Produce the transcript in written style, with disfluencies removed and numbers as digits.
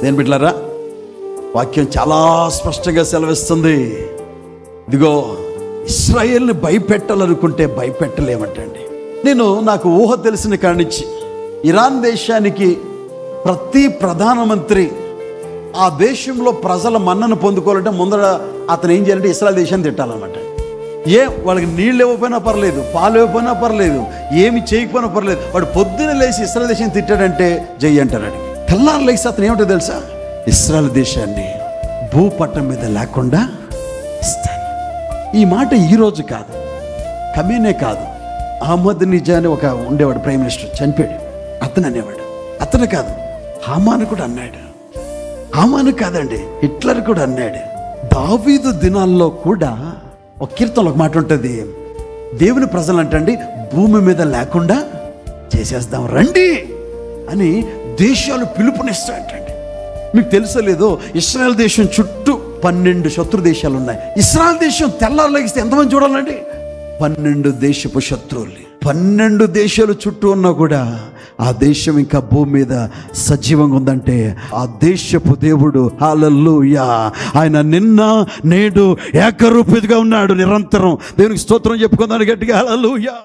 దేని బిడ్డలారా, వాక్యం చాలా స్పష్టంగా సెలవిస్తుంది. ఇదిగో ఇశ్రాయేల్ని భయపెట్టాలనుకుంటే భయపెట్టలేమంటండి. నాకు ఊహ తెలిసిన కాడి నుంచి ఇరాన్ దేశానికి ప్రతి ప్రధానమంత్రి ఆ దేశంలో ప్రజల మన్నను పొందుకోవాలంటే ముందర అతను ఏం చేయాలంటే ఇశ్రాయేల్ దేశాన్ని తిట్టాలన్నమాట. వాళ్ళకి నీళ్ళు ఇవ్వకపోయినా పర్లేదు, పాలు ఇవ్వకపోయినా పర్లేదు, ఏమి చేయకపోయినా పర్లేదు, వాడు పొద్దున లేచి ఇశ్రాయేల్ దేశాన్ని తిట్టాడంటే జై అంటాడు. తెల్లారు లేచి అతను ఏమిటో తెలుసా, ఇశ్రాయేల్ దేశాన్ని భూపట్టం మీద లేకుండా ఇస్తాను. ఈ మాట ఈరోజు కాదు, కమీనే కాదు, అహ్మద్ నిజాని ఒక ఉండేవాడు ప్రైమ్ మినిస్టర్, చనిపోయాడు. అతను అనేవాడు, అతను కాదు హామాను కూడా అన్నాడు. హామాను కాదండి, హిట్లర్ కూడా అన్నాడు. దావీదు దినాల్లో కూడా ఒక కీర్తనలో ఒక మాట ఉంటుంది, దేవుని ప్రజలు అంటండి భూమి మీద లేకుండా చేసేద్దాం రండి అని దేశాలు పిలుపునిస్తాయంటండి. మీకు తెలుసో లేదో, ఇశ్రాయేల్ దేశం చుట్టూ 12 శత్రు దేశాలు ఉన్నాయి. ఇశ్రాయేల్ దేశం తెల్లారు లెగిస్తే ఎంతమంది చూడాలండి? 12 దేశపు శత్రువుల్ని. 12 దేశాలు చుట్టూ ఉన్నా కూడా ఆ దేశం ఇంకా భూమి మీద సజీవంగా ఉందంటే ఆ దేశపు దేవుడు హల్లెలూయా, ఆయన నిన్న నేడు ఏకరూపిగా ఉన్నాడు. నిరంతరం దేవునికి స్తోత్రం చెప్పుకుందాం గట్టిగా హల్లెలూయా.